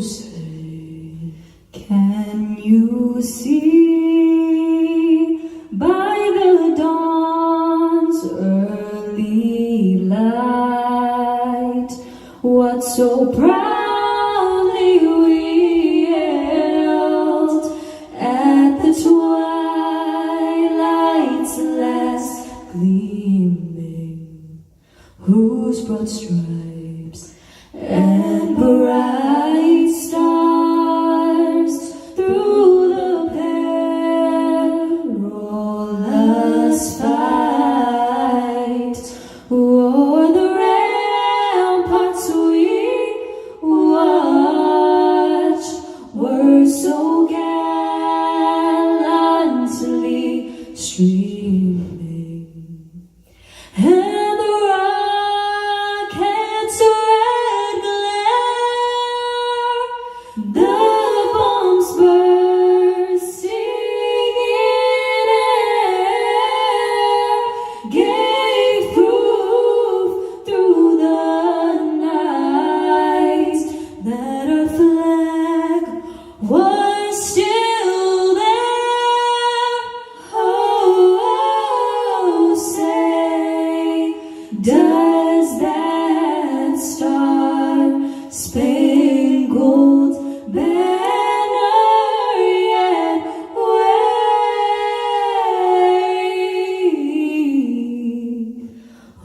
say, can you see by the dawn's early light what so proudly we hailed at the twilight's last gleaming, whose broad stripes and bright stars through the perilous fight o'er the ramparts we watched were so gallantly streaming, and the rocket's red glare, the bombs bursting in air, gave proof through the night that our flag was still there. Oh, say, does that star-spangled banner yet wave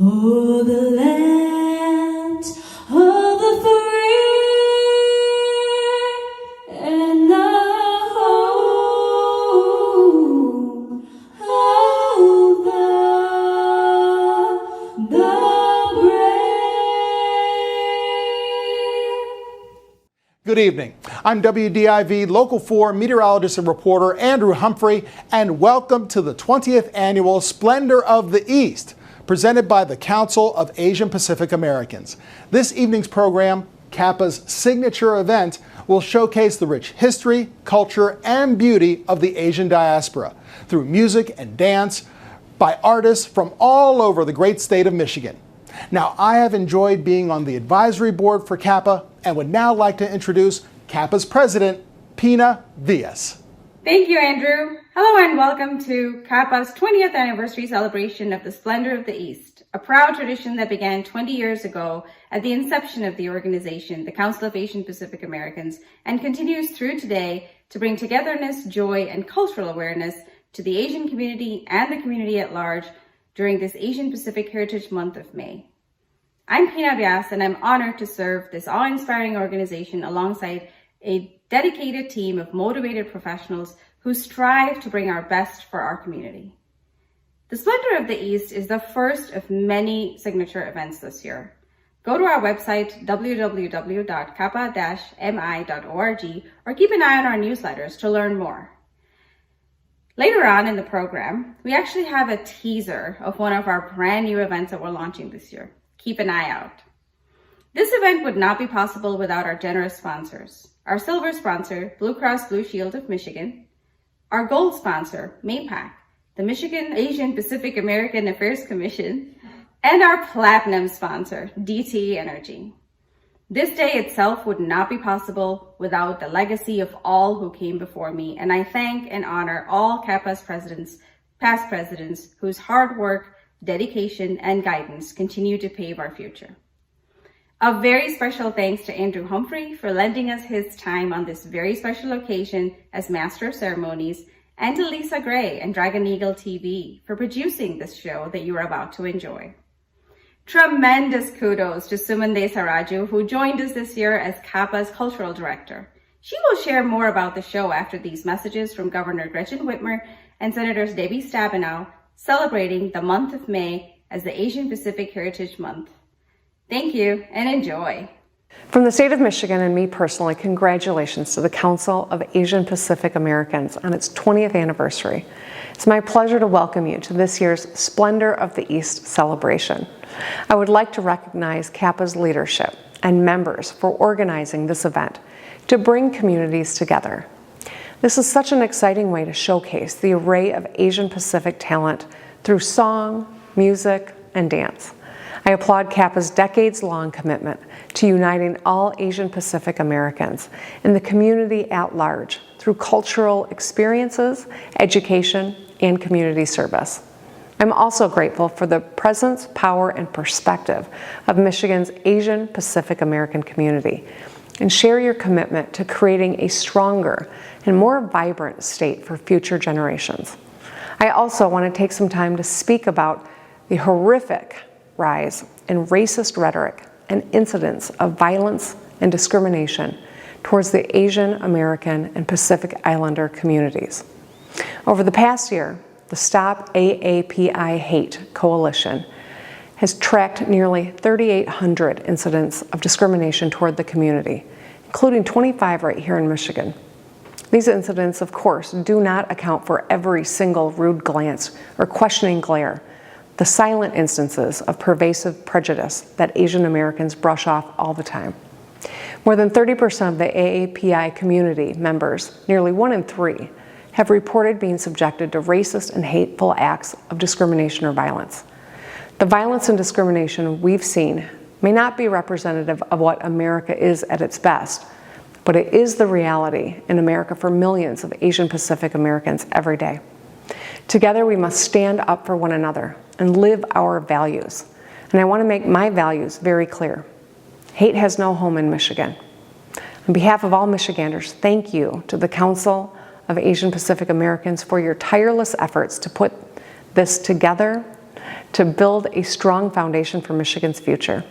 o'er the land of the free and the home of the brave? Good evening. I'm WDIV Local 4 meteorologist and reporter Andrew Humphrey, and welcome to the 20th annual Splendor of the East, presented by the Council of Asian Pacific Americans. This evening's program, CAPA's signature event, will showcase the rich history, culture, and beauty of the Asian diaspora through music and dance by artists from all over the great state of Michigan. Now, I have enjoyed being on the advisory board for CAPA and would now like to introduce CAPA's president, Pina Diaz. Thank you, Andrew. Hello and welcome to CAPA's 20th anniversary celebration of the Splendor of the East, a proud tradition that began 20 years ago at the inception of the organization, the Council of Asian Pacific Americans, and continues through today to bring togetherness, joy, and cultural awareness to the Asian community and the community at large during this Asian Pacific Heritage Month of May. I'm Pina Diaz, and I'm honored to serve this awe-inspiring organization alongside a dedicated team of motivated professionals who strive to bring our best for our community. The Splendor of the East is the first of many signature events this year. Go to our website, www.capa-mi.org, or keep an eye on our newsletters to learn more. Later on in the program, we actually have a teaser of one of our brand new events that we're launching this year. Keep an eye out. This event would not be possible without our generous sponsors. Our silver sponsor, Blue Cross Blue Shield of Michigan. Our gold sponsor, MAPAC, the Michigan Asian Pacific American Affairs Commission. And our platinum sponsor, DTE Energy. This day itself would not be possible without the legacy of all who came before me, and I thank and honor all CAPA's presidents, past presidents, whose hard work, dedication, and guidance continue to pave our future. A very special thanks to Andrew Humphrey for lending us his time on this very special occasion as Master of Ceremonies, and to Lisa Gray and Dragon Eagle TV for producing this show that you are about to enjoy. Tremendous kudos to Sumande Saraju, who joined us this year as CAPA's Cultural Director. She will share more about the show after these messages from Governor Gretchen Whitmer and Senators Debbie Stabenow, celebrating the month of May as the Asian Pacific Heritage Month. Thank you and enjoy. From the state of Michigan and me personally, congratulations to the Council of Asian Pacific Americans on its 20th anniversary. It's my pleasure to welcome you to this year's Splendor of the East celebration. I would like to recognize CAPA's leadership and members for organizing this event to bring communities together. This is such an exciting way to showcase the array of Asian Pacific talent through song, music, and dance. I applaud CAPA's decades-long commitment to uniting all Asian Pacific Americans and the community at large through cultural experiences, education, and community service. I'm also grateful for the presence, power, and perspective of Michigan's Asian Pacific American community, and share your commitment to creating a stronger and more vibrant state for future generations. I also want to take some time to speak about the horrific rise in racist rhetoric and incidents of violence and discrimination towards the Asian American and Pacific Islander communities. Over the past year, the Stop AAPI Hate Coalition has tracked nearly 3,800 incidents of discrimination toward the community, including 25 right here in Michigan. These incidents, of course, do not account for every single rude glance or questioning glare, the silent instances of pervasive prejudice that Asian Americans brush off all the time. More than 30% of the AAPI community members, nearly 1 in 3, have reported being subjected to racist and hateful acts of discrimination or violence. The violence and discrimination we've seen may not be representative of what America is at its best, but it is the reality in America for millions of Asian Pacific Americans every day. Together, we must stand up for one another and live our values. And I want to make my values very clear. Hate has no home in Michigan. On behalf of all Michiganders, thank you to the Council of Asian Pacific Americans for your tireless efforts to put this together to build a strong foundation for Michigan's future.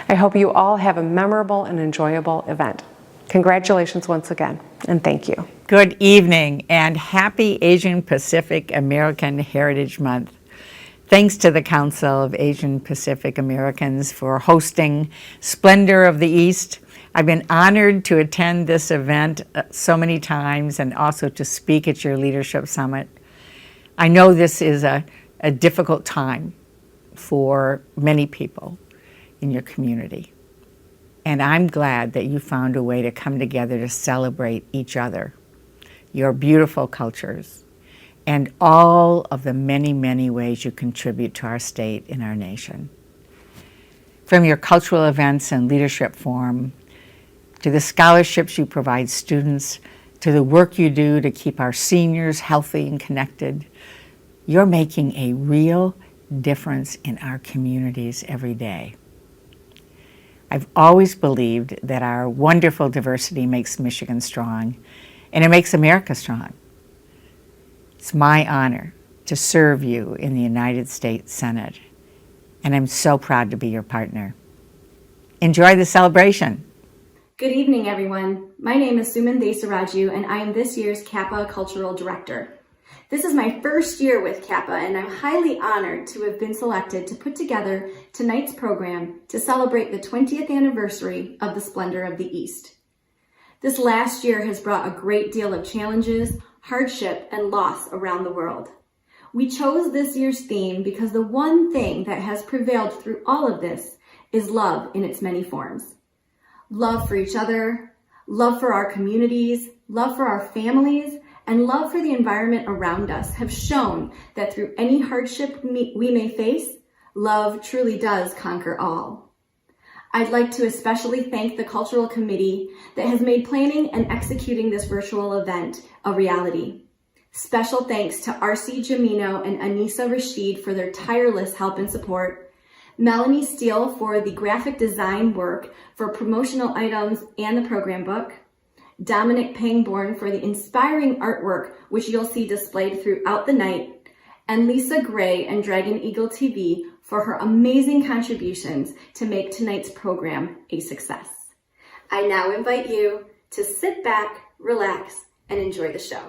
I hope you all have a memorable and enjoyable event. Congratulations once again, and thank you. Good evening, and happy Asian Pacific American Heritage Month. Thanks to the Council of Asian Pacific Americans for hosting Splendor of the East. I've been honored to attend this event so many times and also to speak at your leadership summit. I know this is a difficult time for many people in your community. And I'm glad that you found a way to come together to celebrate each other, your beautiful cultures, and all of the many, many ways you contribute to our state and our nation. From your cultural events and leadership forum, to the scholarships you provide students, to the work you do to keep our seniors healthy and connected, you're making a real difference in our communities every day. I've always believed that our wonderful diversity makes Michigan strong, and it makes America strong. It's my honor to serve you in the United States Senate, and I'm so proud to be your partner. Enjoy the celebration. Good evening, everyone. My name is Suman Desaraju, and I am this year's CAPA Cultural Director. This is my first year with CAPA, and I'm highly honored to have been selected to put together tonight's program to celebrate the 20th anniversary of the Splendor of the East. This last year has brought a great deal of challenges, hardship, and loss around the world. We chose this year's theme because the one thing that has prevailed through all of this is love in its many forms. Love for each other, love for our communities, love for our families, and love for the environment around us have shown that through any hardship we may face, love truly does conquer all. I'd like to especially thank the Cultural Committee that has made planning and executing this virtual event a reality. Special thanks to R.C. Jamino and Anissa Rashid for their tireless help and support, Melanie Steele for the graphic design work for promotional items and the program book, Dominic Pangborn for the inspiring artwork which you'll see displayed throughout the night, and Lisa Gray and Dragon Eagle TV for her amazing contributions to make tonight's program a success. I now invite you to sit back, relax, and enjoy the show.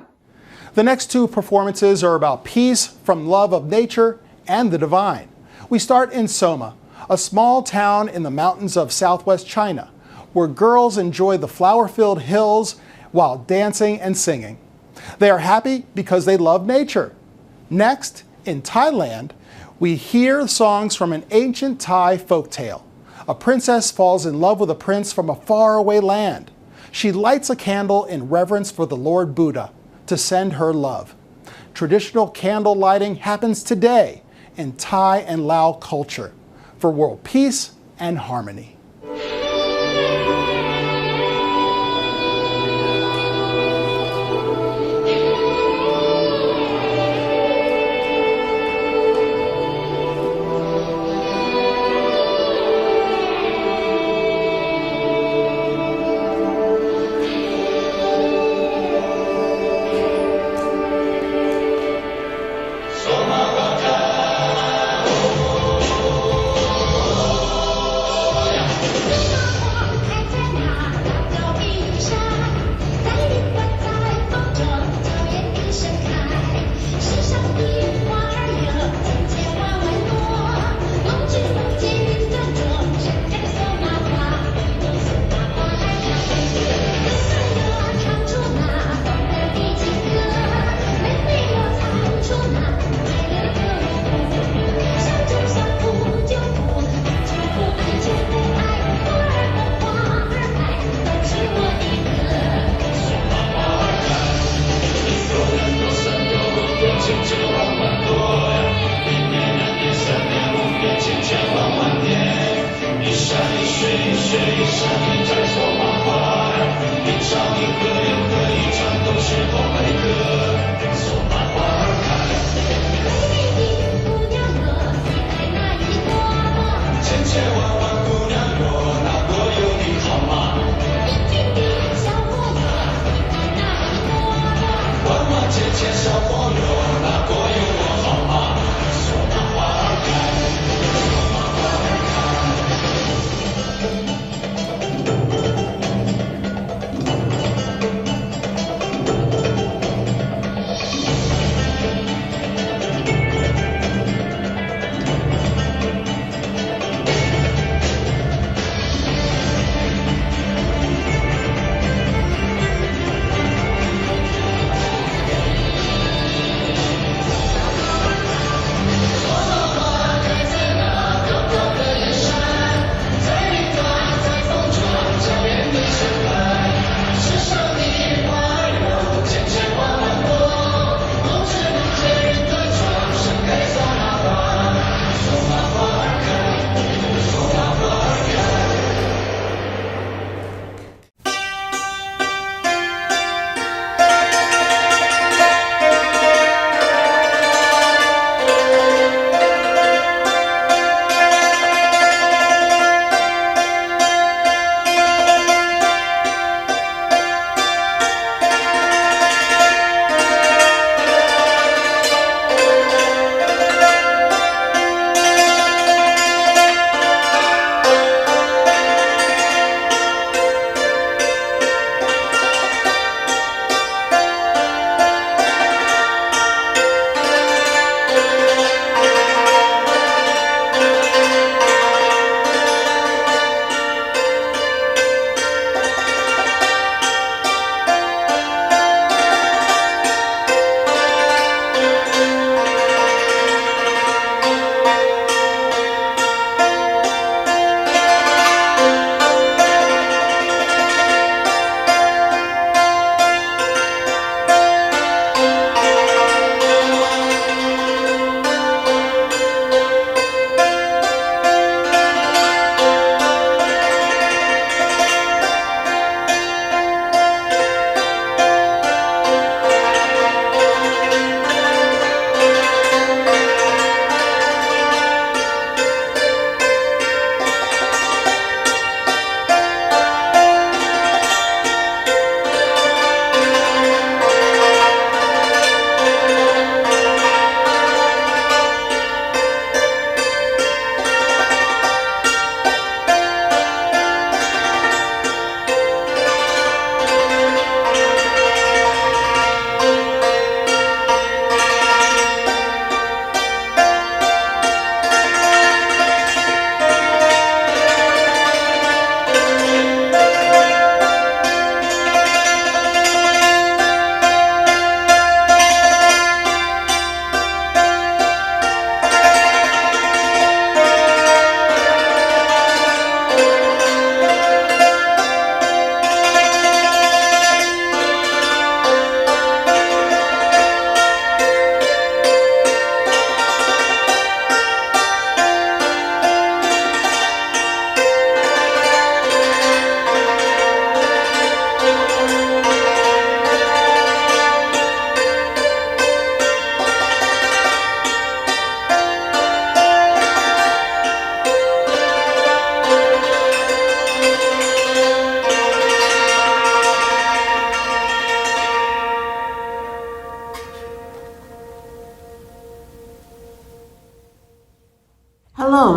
The next two performances are about peace from love of nature and the divine. We start in Soma, a small town in the mountains of southwest China, where girls enjoy the flower-filled hills while dancing and singing. They are happy because they love nature. Next, in Thailand, we hear songs from an ancient Thai folktale. A princess falls in love with a prince from a faraway land. She lights a candle in reverence for the Lord Buddha to send her love. Traditional candle lighting happens today in Thai and Lao culture. for world peace and harmony.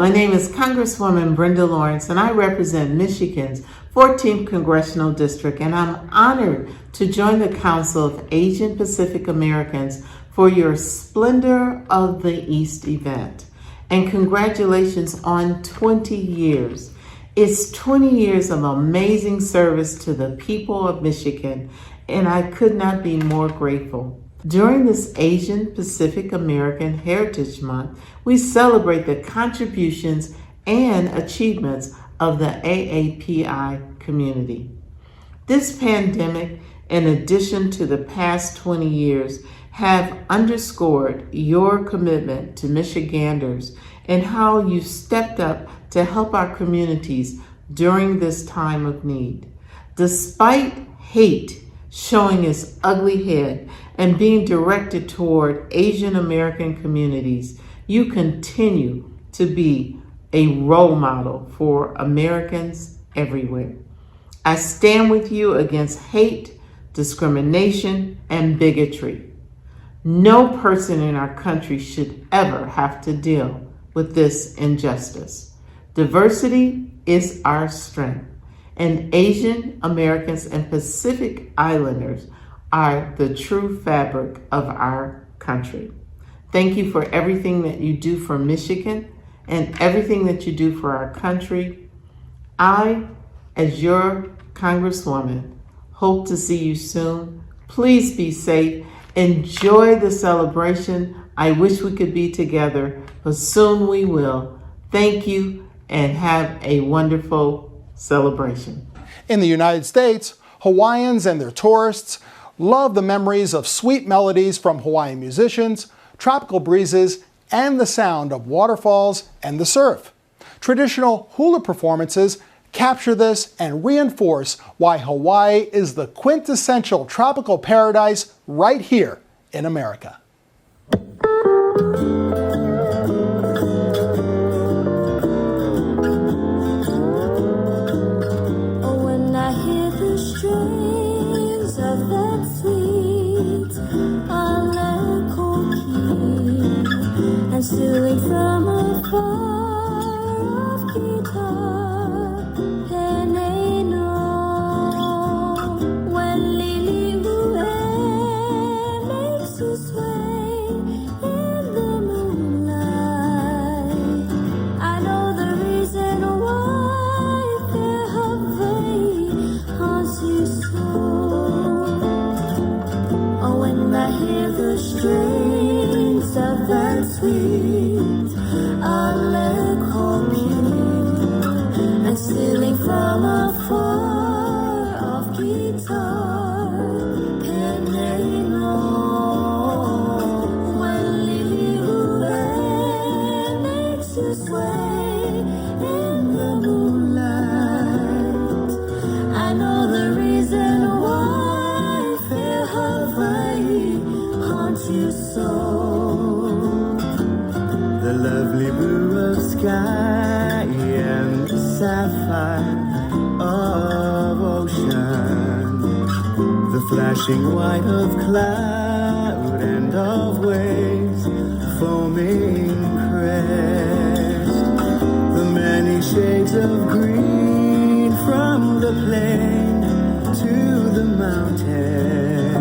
My name is Congresswoman Brenda Lawrence, and I represent Michigan's 14th Congressional District, and I'm honored to join the Council of Asian Pacific Americans for your Splendor of the East event. And congratulations on 20 years. It's 20 years of amazing service to the people of Michigan, and I could not be more grateful. During this Asian Pacific American Heritage Month, we celebrate the contributions and achievements of the AAPI community. This pandemic, in addition to the past 20 years, have underscored your commitment to Michiganders and how you stepped up to help our communities during this time of need. Despite hate showing its ugly head and being directed toward Asian American communities, you continue to be a role model for Americans everywhere. I stand with you against hate, discrimination, and bigotry. No person in our country should ever have to deal with this injustice. Diversity is our strength, and Asian Americans and Pacific Islanders are the true fabric of our country. Thank you for everything that you do for Michigan and everything that you do for our country. I, as your Congresswoman, hope to see you soon. Please be safe. Enjoy the celebration. I wish we could be together, but soon we will. Thank you and have a wonderful celebration. In the United States, Hawaiians and their tourists love the memories of sweet melodies from Hawaiian musicians, tropical breezes, and the sound of waterfalls and the surf. Traditional hula performances capture this and reinforce why Hawaii is the quintessential tropical paradise right here in America. When I hear the strains of that sweet alakoki and stealing from afar of guitar peneno, when Lili'ue makes his way in the moonlight, I know the reason why fair Hawaii haunts you so. Oh, when I hear the strains of that sweet alakoki and stealing from afar of guitar peneno, when Lili'ue makes his way in the moonlight, I know the reason why fair Hawaii haunts you so. The lovely blue of sky and the sapphire of ocean, the flashing white of cloud and of waves foaming crest, the many shades of green from the plain to the mountain,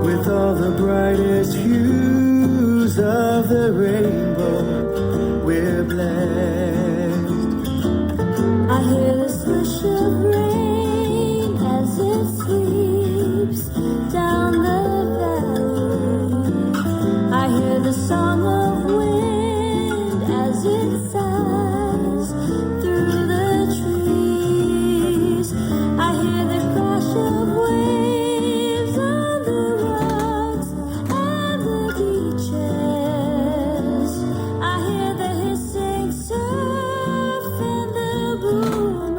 with all the brightest hues of the rainbow, we're blessed. I hear the swish of rain as it sweeps down the valley. I hear the song of wind as it sighs through the trees. I hear the crash of waves on the rocks and the beaches. I hear the hissing surf and the boom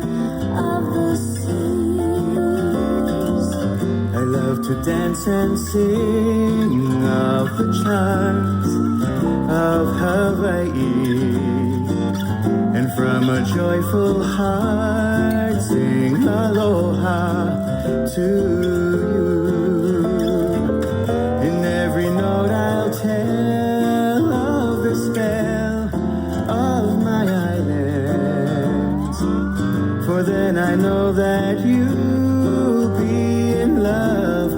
of the seas. I love to dance and sing of the charms of Hawaii, and from a joyful heart sing aloha to you. In every note I'll tell of the spell of for then I know that you'll be in love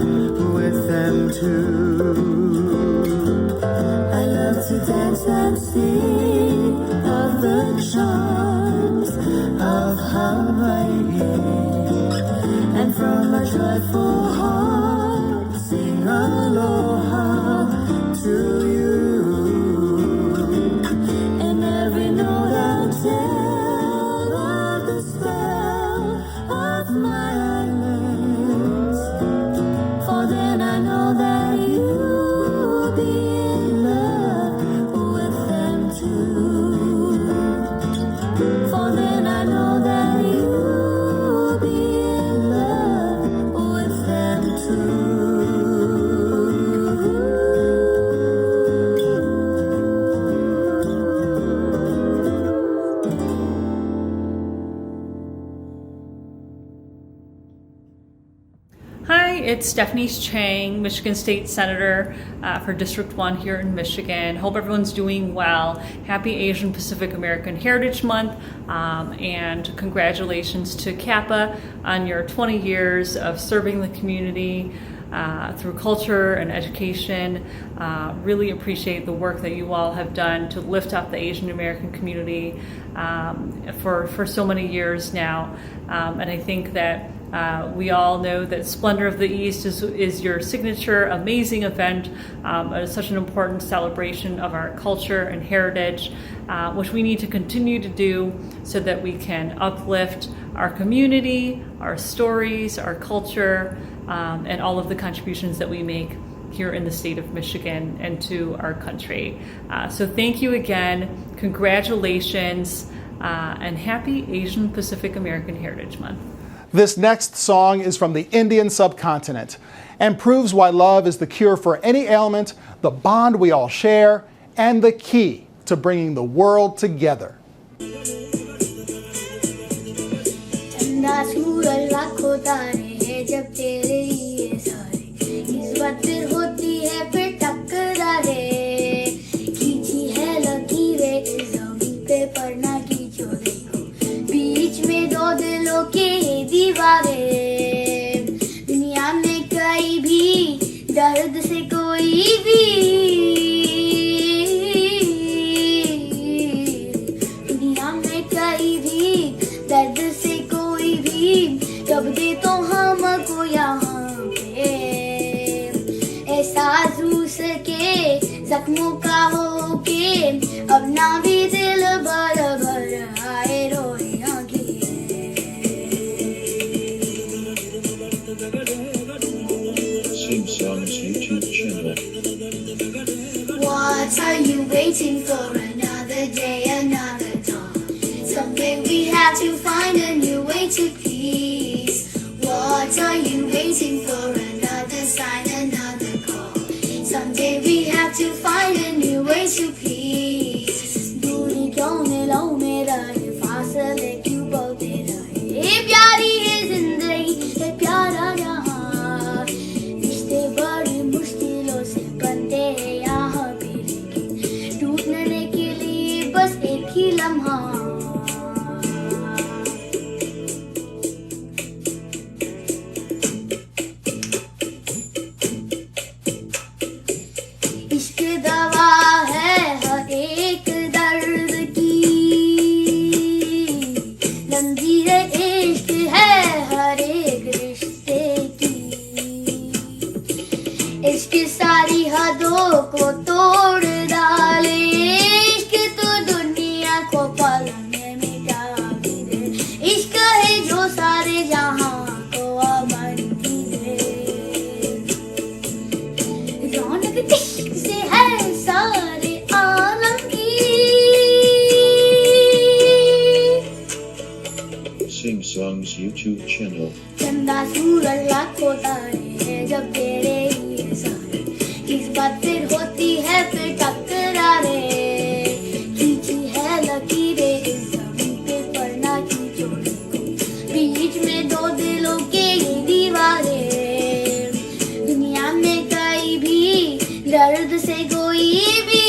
with them too. I love to dance and sing of the charms of Hawaii, and from a joyful heart sing aloha to you. And every note I'll tell of the spell of my islands, for then I know that you'll be in love with them too. For then I know that you'll be in love with them too. Hi, it's Stephanie Chang, Michigan State Senator for District 1 here in Michigan. Hope everyone's doing well. Happy Asian Pacific American Heritage Month, and congratulations to CAPA on your 20 years of serving the community through culture and education. Really appreciate the work that you all have done to lift up the Asian American community for so many years now. And I think that we all know that Splendor of the East is your signature amazing event. It's such an important celebration of our culture and heritage, which we need to continue to do so that we can uplift our community, our stories, our culture, and all of the contributions that we make here in the state of Michigan and to our country. So thank you again, congratulations, and happy Asian Pacific American Heritage Month. This next song is from the Indian subcontinent and proves why love is the cure for any ailment, the bond we all share, and the key to bringing the world together. ठंडा सूरज लाखों तारे हैं जब तेरे ये सारे किस्मत फिर होती है फिर टकरारे खींची है लकीरें इस जमीन पे पर ना खींचो देखो बीच में दो दिलों के ये दीवारें दुनिया में कहीं भी दर्द से कोई भी दुनिया में कहीं भी दर्द से कोई भी कब दे तो हमको यहाँ पे एहसास उसके जख्मों का हो के अब ना भी दिल भर भर आए रोए आगे Sing Songs YouTube channel. What are you waiting for? Another day, another dawn. Someday we have to find a new way to peace. What are you waiting for? Another sign, another call. Someday we have to find a new way to peace. दूरी क्यों मिलों में रहे फासले क्यों बढ़ते रहे ये प्यारी है जिंदगी ये प्यारा जहां रिश्ते बड़ी मुश्किलों से बनते हैं यहाँ पे लेकिन टूटने के लिए बस एक ही लम्हा इश्क दवा है हर एक दर्द की जंजीर इश्क है हर एक रिश्ते की इश्क सारी हदों को तोड़ डाले इश्क तो दुनिया को पलने में डाली दे इश्क है जो सारे जहां को अमन की दे रौनक इश्क से है सारे आलम की Sing Songs YouTube channel. चंदा सूरज लाखों तारे हैं जब तेरे ये सारे किस्मत फिर होती है फिर टकरारे खींची है लकीरें इस जमीन पे पर ना खींचो देखो बीच में दो दिलों के ये दीवारें दुनिया में कहीं भी दर्द से कोई भी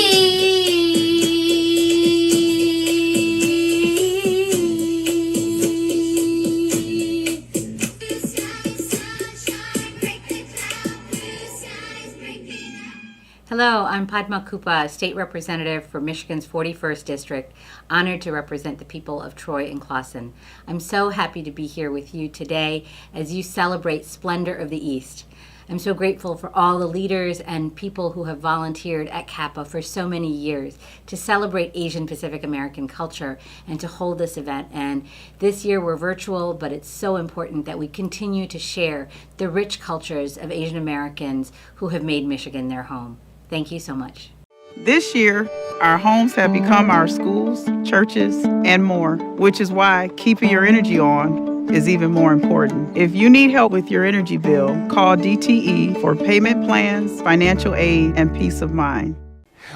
Hello, I'm Padma Kupa, State Representative for Michigan's 41st District, honored to represent the people of Troy and Clawson. I'm so happy to be here with you today as you celebrate Splendor of the East. I'm so grateful for all the leaders and people who have volunteered at CAPA for so many years to celebrate Asian Pacific American culture and to hold this event. And this year we're virtual, but it's so important that we continue to share the rich cultures of Asian Americans who have made Michigan their home. Thank you so much. This year, our homes have become our schools, churches, and more, which is why keeping your energy on is even more important. If you need help with your energy bill, call DTE for payment plans, financial aid, and peace of mind.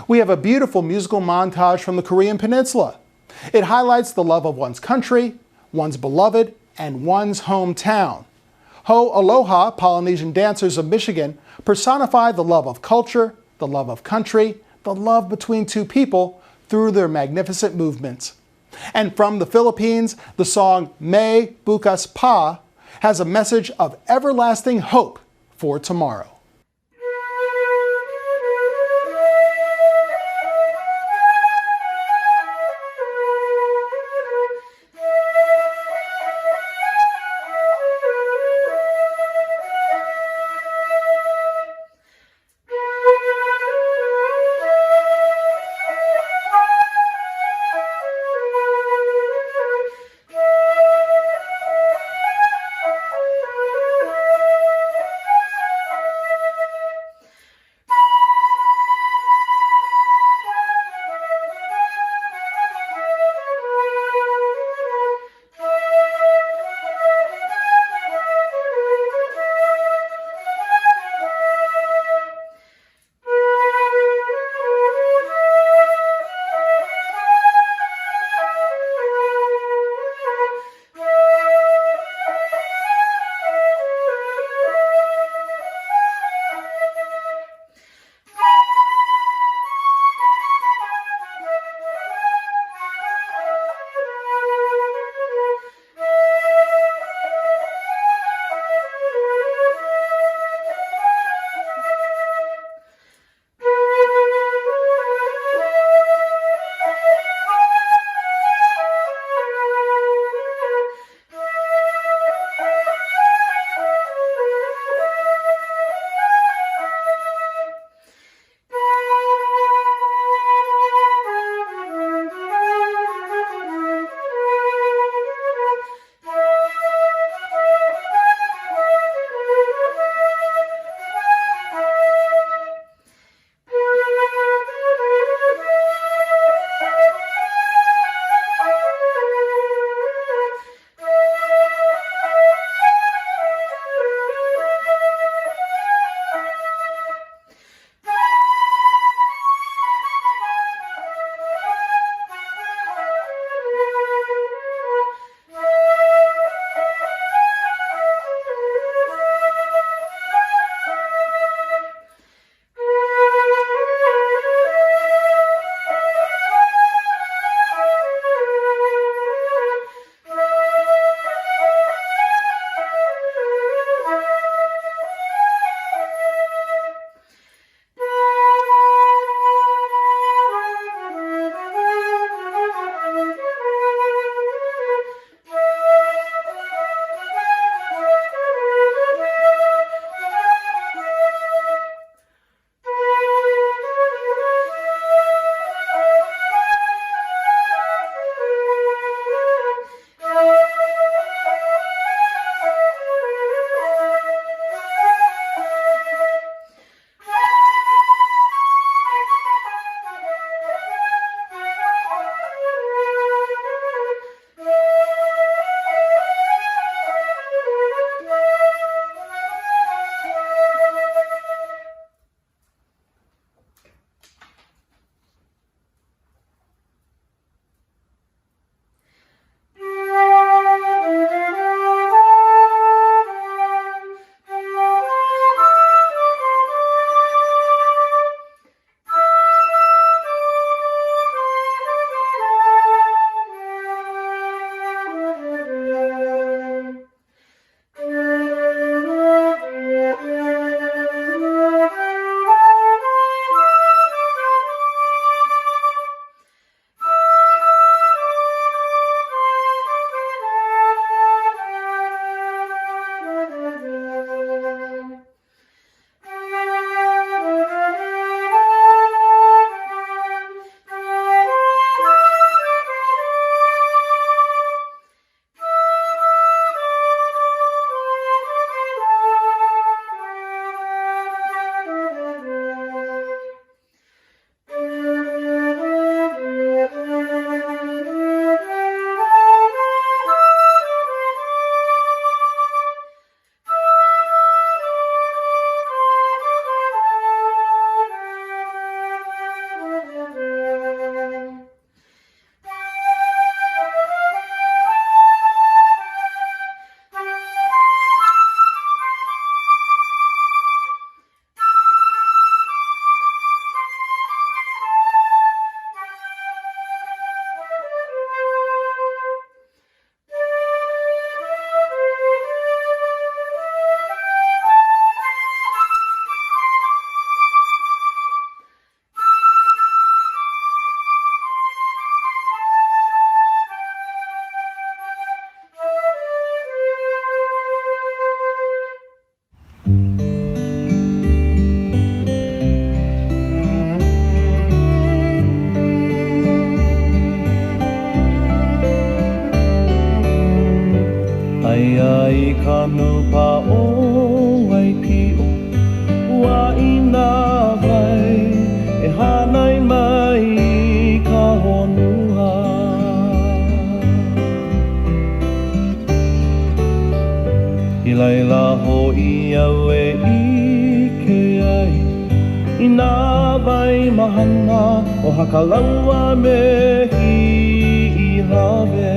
We have a beautiful musical montage from the Korean Peninsula. It highlights the love of one's country, one's beloved, and one's hometown. Ho Aloha Polynesian dancers of Michigan personify the love of culture, the love of country, the love between two people through their magnificent movements. And from the Philippines, the song May Bukas Pa has a message of everlasting hope for tomorrow. ai ai kanu pa o ai pi o wa ina vai e hanai mai ka honua I laila ho I au e I ke ai I nā vai mahana o hakalaua me hi I lawe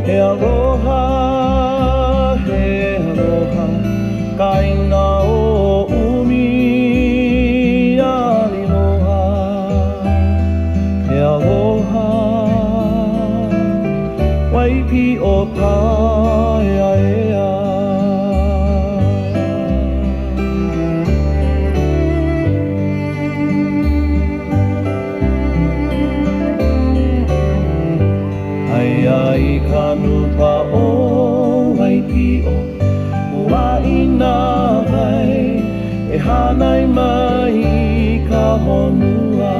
He aloha, ka ina o umi aliloha He aloha waipi o paia ea Ai ai kanu pa o waipi o ua ina vai e hanai mai ka honua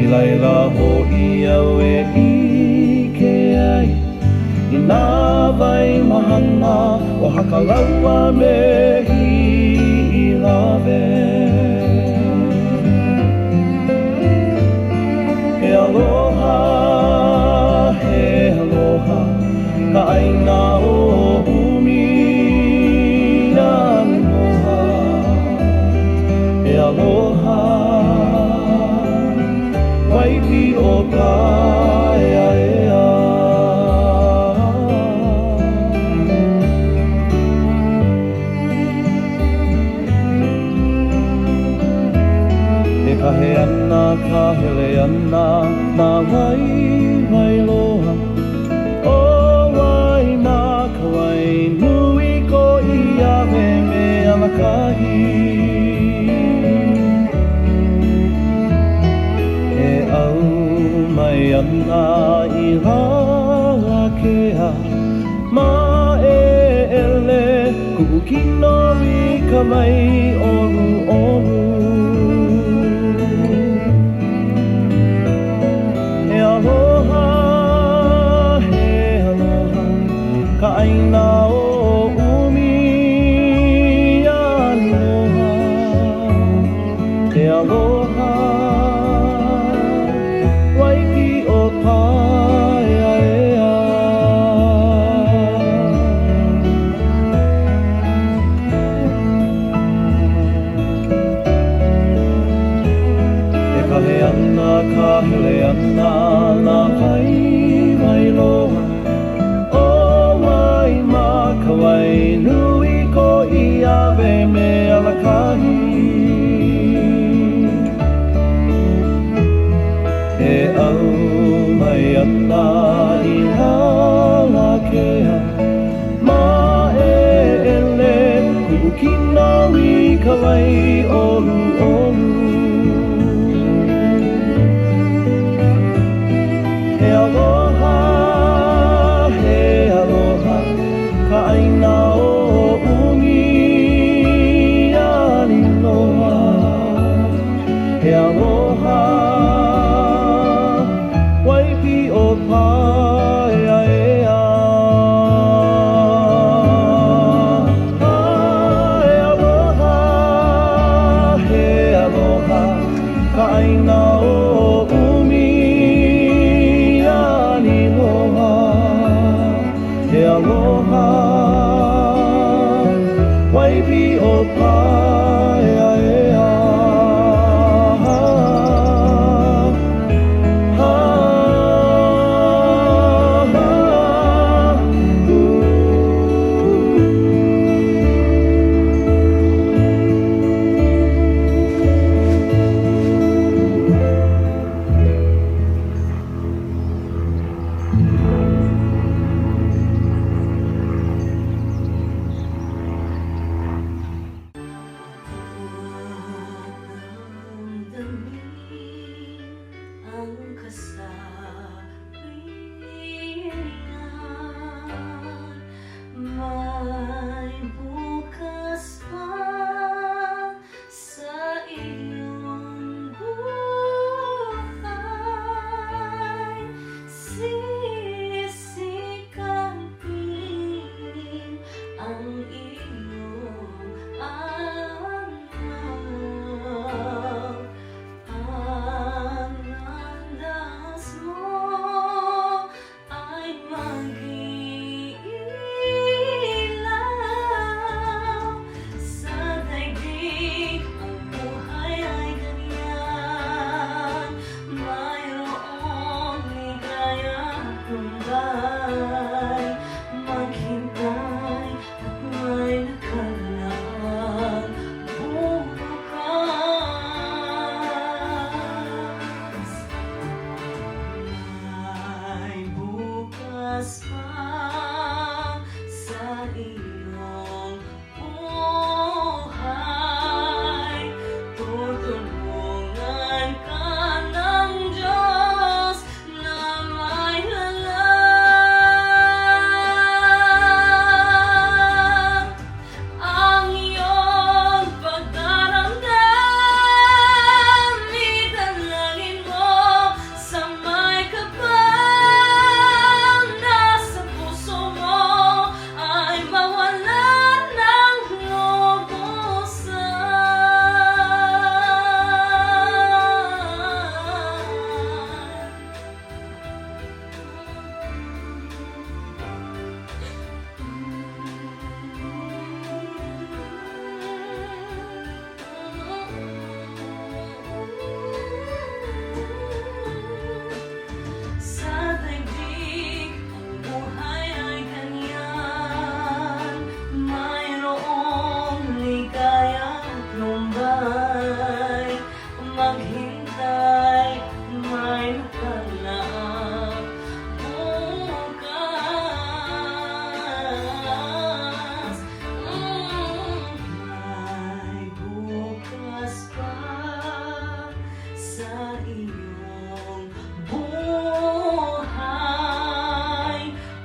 I laila ho I au e I ke ai I nā vai mahana o hakalaua me hi I lawe He aloha, ka aina o umi aloha He aloha waipi o paia ea E kahe ana, ka hele ana, nā wai loa O wai mā ka wai nui ko I awe me ana kahi Au mai ana I hala kea Ma ele kuku kino I ka mai oru oru He aloha, ka aina o umi aliloha He aloha waipi o paia ea E kahe ana, ka hele ana, nā vai loa O wai mā ka wai nui ko I awe me alakahi E au mai ana I hala kea Ma ele kuku kino I ka wai oru oru He aloha, ka aina o umi aliloha He aloha waipi o paia ea He aloha, ka aina o umi aliloha He aloha waipi o paia ea maghintay, may nakalaang bukas. May bukas pa sa iyong buhay.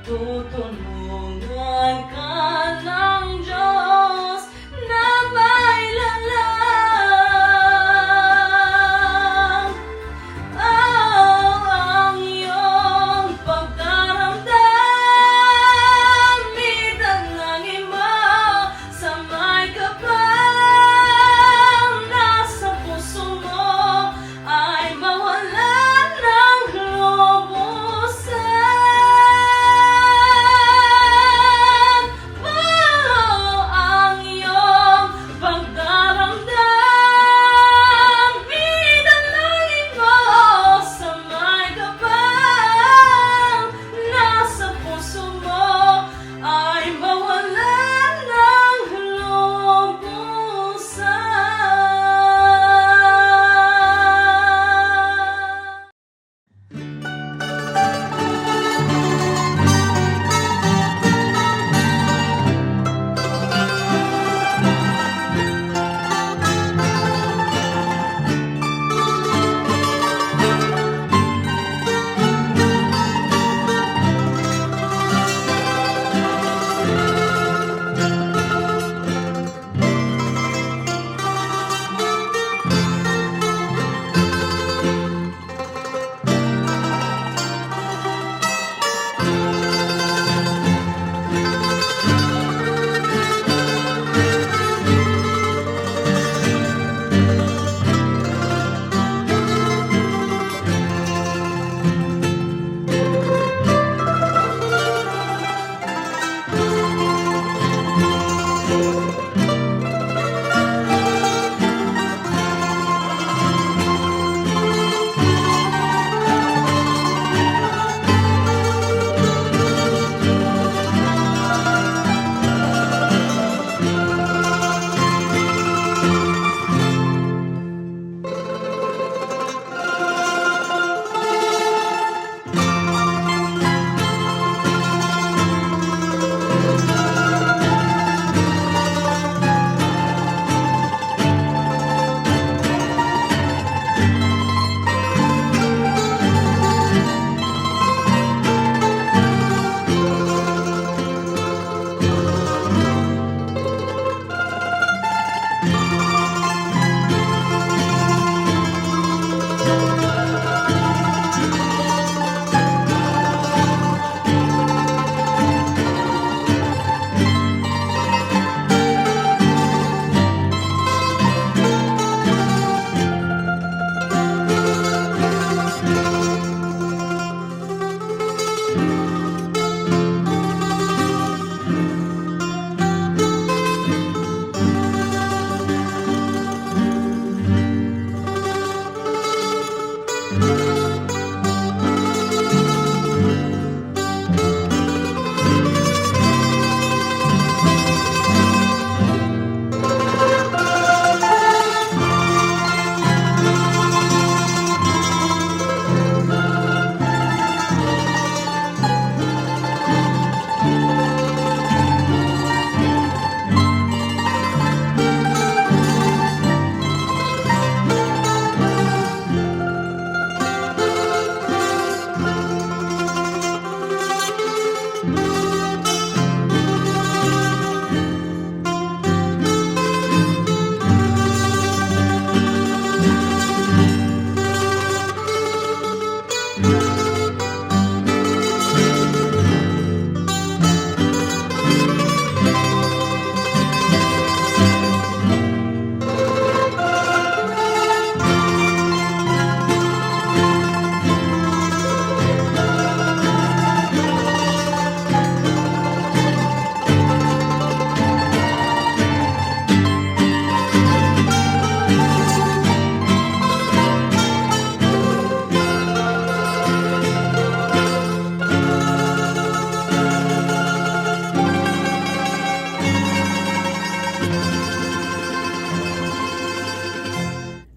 Tutulungan ka ng Diyos na may lalang.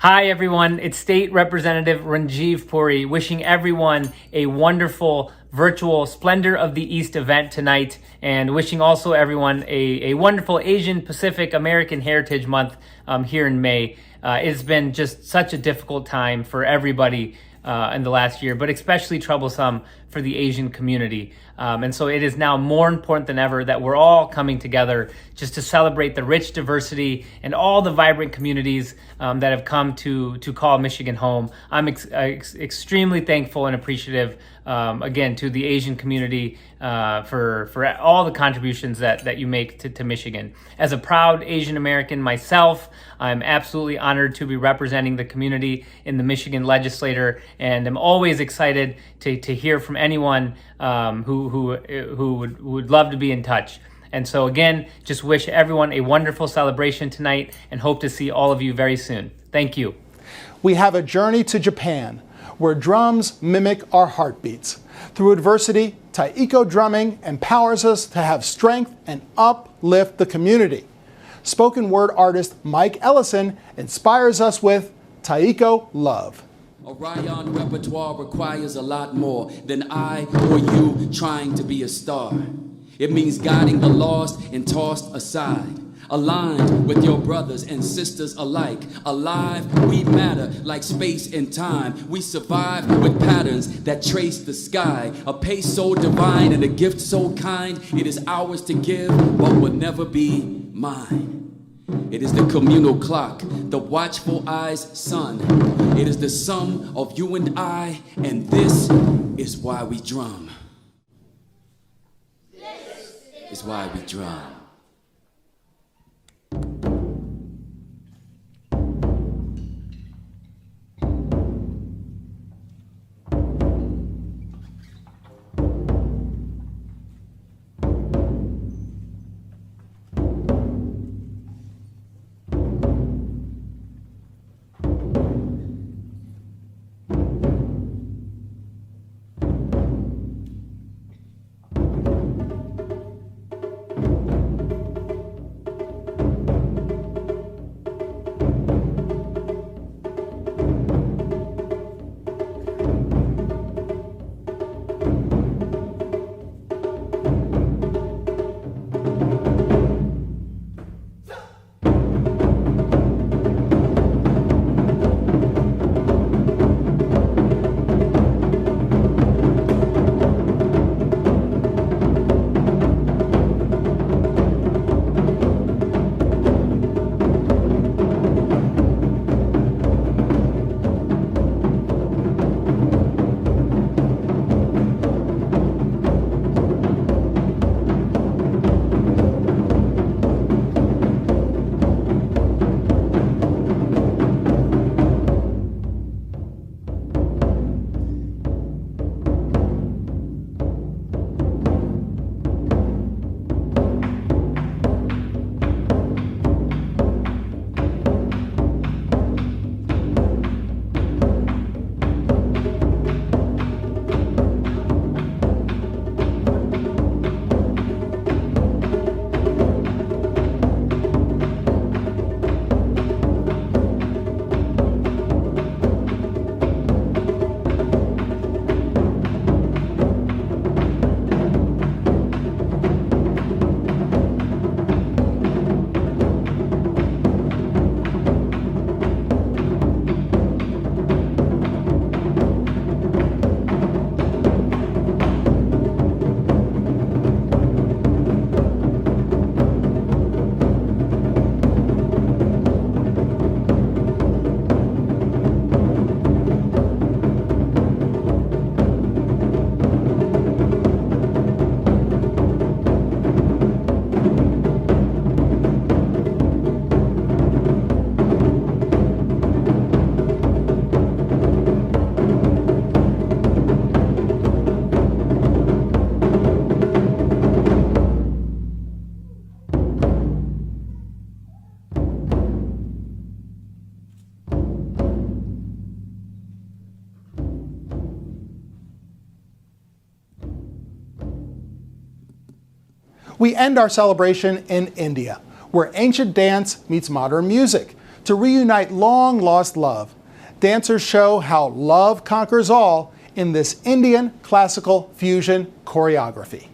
Hi everyone, it's State Representative Ranjiv Puri wishing everyone a wonderful virtual Splendor of the East event tonight, and wishing also everyone a wonderful Asian Pacific American Heritage Month here in May. It's been just such a difficult time for everybody in the last year, but especially troublesome for the Asian community. And so it is now more important than ever that we're all coming together just to celebrate the rich diversity and all the vibrant communities that have come to call Michigan home. I'm extremely thankful and appreciative, again, to the Asian community for all the contributions that you make to Michigan. As a proud Asian American myself, I'm absolutely honored to be representing the community in the Michigan legislature, and I'm always excited to hear from anyone who would love to be in touch. And so again, just wish everyone a wonderful celebration tonight and hope to see all of you very soon. Thank you. We have a journey to Japan, where drums mimic our heartbeats. Through adversity, taiko drumming empowers us to have strength and uplift the community. Spoken word artist Mike Ellison inspires us with Taiko Love. Orion repertoire requires a lot more than I or you trying to be a star. It means guiding the lost and tossed aside, aligned with your brothers and sisters alike. Alive, we matter like space and time. We survive with patterns that trace the sky. A pace so divine and a gift so kind. It is ours to give, but will never be mine. It is the communal clock, the watchful eyes sun. It is the sum of you and I, and this is why we drum. This is why we drum. We end our celebration in India, where ancient dance meets modern music, to reunite long-lost love. Dancers show how love conquers all in this Indian classical fusion choreography.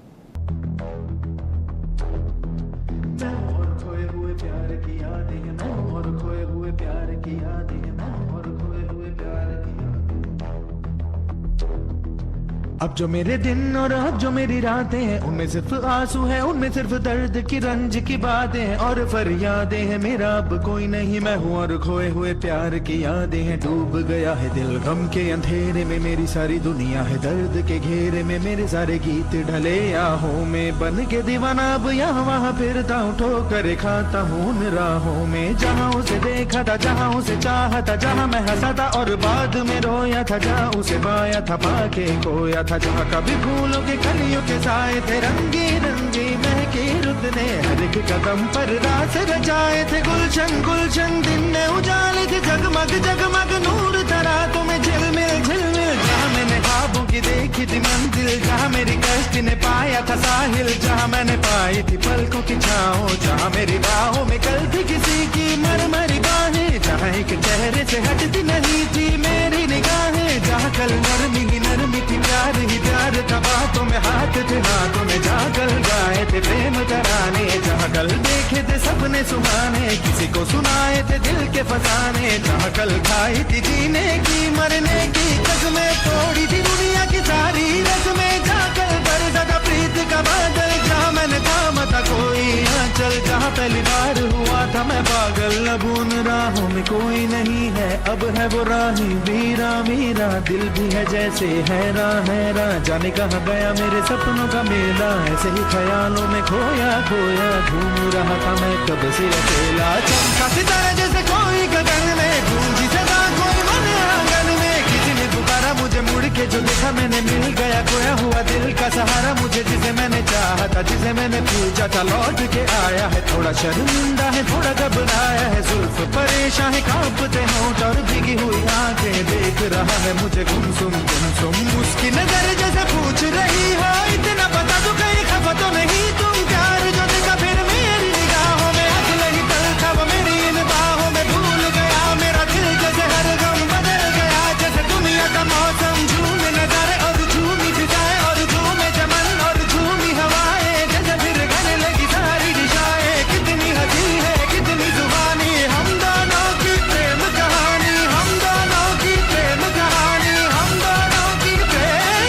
अब जो मेरे दिन और अब जो मेरी रातें हैं उनमें सिर्फ आंसू है, उनमें सिर्फ दर्द की रंज की बातें हैं और फरियादें हैं। मेरा अब कोई नहीं मैं हूँ और खोए हुए प्यार की यादें हैं। डूब गया है दिल गम के अंधेरे में, मेरी सारी दुनिया है दर्द के घेरे में। मेरे सारे गीत ढले आहों में, बन के दीवाना अब यहाँ वहाँ फिरता हूँ, ठोकर खाता हूँ उन राहों में। जहाँ उसे देखा था, जहाँ उसे चाहा था, जहाँ मैं हंसा था और बाद में रोया था, जहाँ उसे पाया था पाके खोया था, जहाँ कभी फूलों के कलियों के साए थे, रंगी रंगी महकी रुत ने हर एक कदम पर रास रचाए थे। गुलशन गुलशन दिन ने उजाले थे, जगमग जगमग नूर था रातों में झिलमिल झिलमिल। जहाँ मैंने ख्वाबों की देखी थी मंजिल, जहाँ मेरी कश्ती ने पाया था साहिल, जहाँ मैंने पाई थी पलकों की छाओ, जहाँ मेरी बाहों में कल थी किसी की मरमरी बाहें, जहाँ एक चेहरे से हटती नहीं थी मेरी निगाहें, जहाँ कल नरमी ही नरमी थी, प्यार ही प्यार था, बातों में हाथ थे हाथों में, जहाँ कल गाए थे प्रेम तराने, जहाँ कल देखे थे सपने सुहाने, किसी को सुनाए थे दिल के फसाने, जहाँ कल खाई थी जीने की मरने की कसमें, तोड़ी थी दुनिया की सारी रस्में, जहाँ कल बरसा था प्रीत का बादल, जहाँ मैंने थामा था कोई आंचल, जहाँ पहली बार हुआ था मैं पागल। अब उन राहों में कोई नहीं है, अब है वो राही वीरा वीरा, दिल भी है जैसे हैरान हैरान, जाने कहाँ गया मेरे सपनों का मेला, ऐसे ही ख्यालों में खोया खोया घूम रहा था मैं कब से अकेला। चमका सितारा जैसे कोई गगन में, गूंजी सदा कोई मन आंगन में, किसी ने पुकारा मुझे मुड़ के जो देखा मैंने, मिल गया खोया हुआ दिल का सहारा मुझे, जिसे मैंने चाहा था जिसे मैंने पूछा था, लौट के आया है। थोड़ा शर्मिंदा है थोड़ा घबराया है, जुल्फ परेशान है कांपते होंठ और भीगी हुई आंखें, देख रहा है मुझे गुमसुम गुमसुम, उसकी नजर जैसे पूछ रही हो इतना बता दो कहीं खफा तो नहीं तुम, प्यार जो देखा फिर मेरी निगाहों में, अगले ही पल था वो मेरी इन बाहों में, भूल गया मेरा दिल जैसे हर गम बदल गया, जैसे दुनिया का मौसम झूमे नजारे और झूमी फिजाएं और झूमे चमन और झूमी हवाएं, जैसे फिर गाने लगी सारी दिशाएं, कितनी हंसी है कितनी जुबानी, हम दोनों की प्रेम कहानी, हम दोनों की प्रेम कहानी, हम दोनों की प्रेम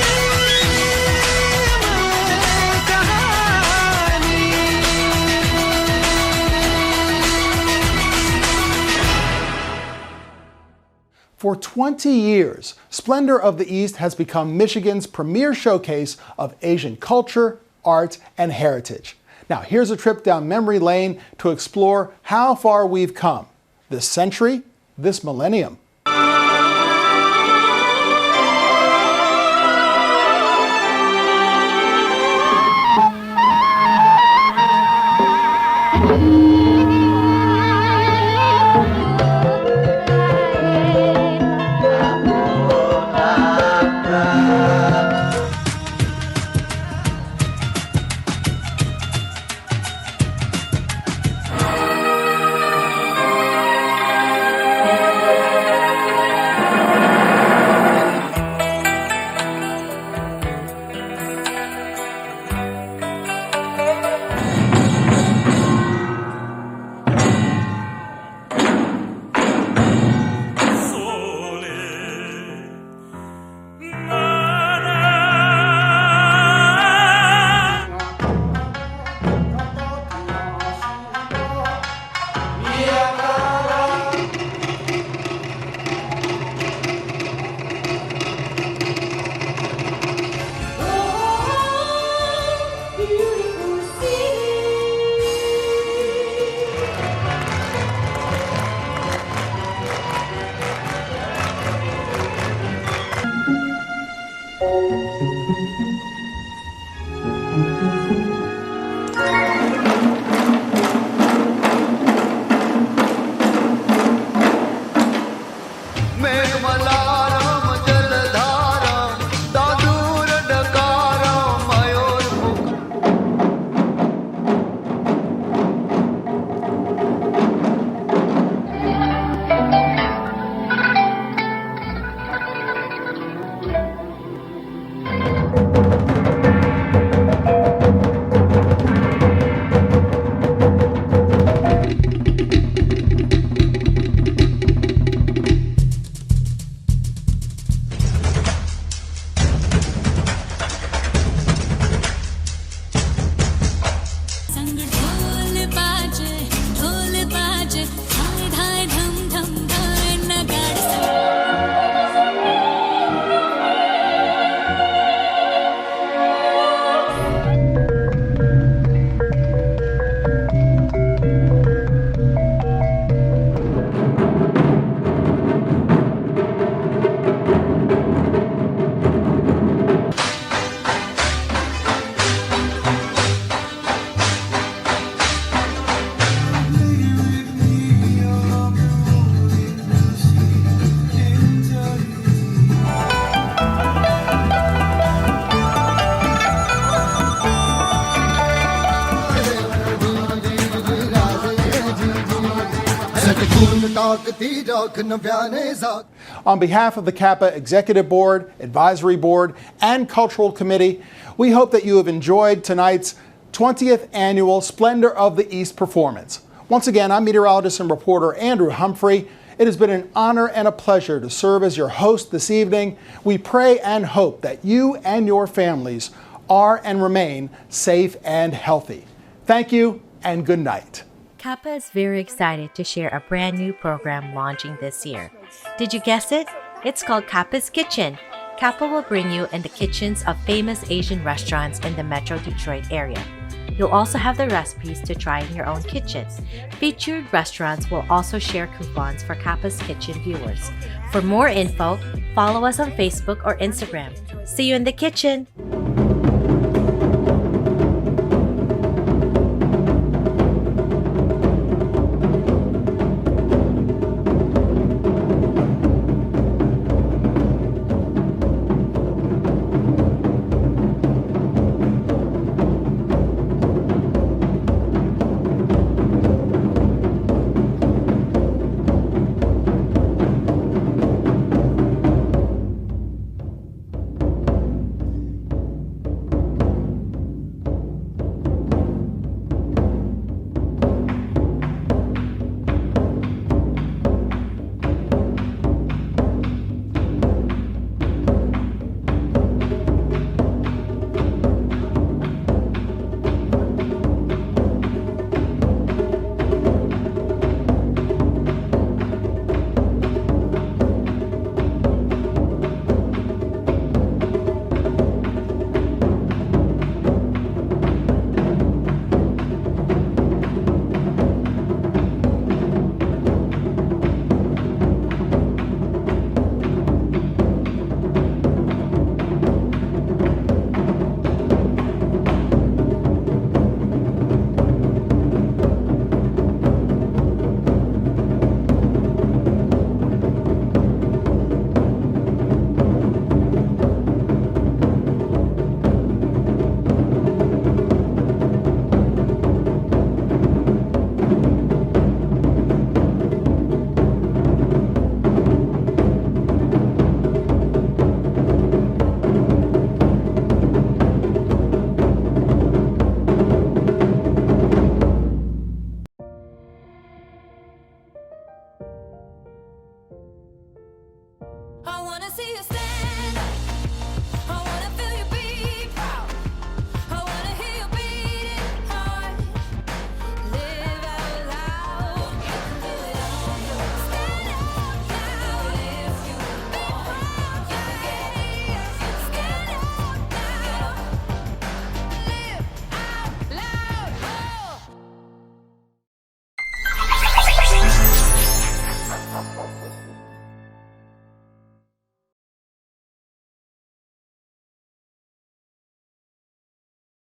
कहानी। For 20 years, Splendor of the East has become Michigan's premier showcase of Asian culture, art, and heritage. Now, here's a trip down memory lane to explore how far we've come this century, this millennium. On behalf of the CAPA Executive Board, Advisory Board, and Cultural Committee, we hope that you have enjoyed tonight's 20th Annual Splendor of the East performance. Once again, I'm meteorologist and reporter Andrew Humphrey. It has been an honor and a pleasure to serve as your host this evening. We pray and hope that you and your families are and remain safe and healthy. Thank you and good night. CAPA is very excited to share a brand new program launching this year. Did you guess it? It's called CAPA's Kitchen. CAPA will bring you in the kitchens of famous Asian restaurants in the Metro Detroit area. You'll also have the recipes to try in your own kitchen. Featured restaurants will also share coupons for CAPA's Kitchen viewers. For more info, follow us on Facebook or Instagram. See you in the kitchen! I wanna see you stay.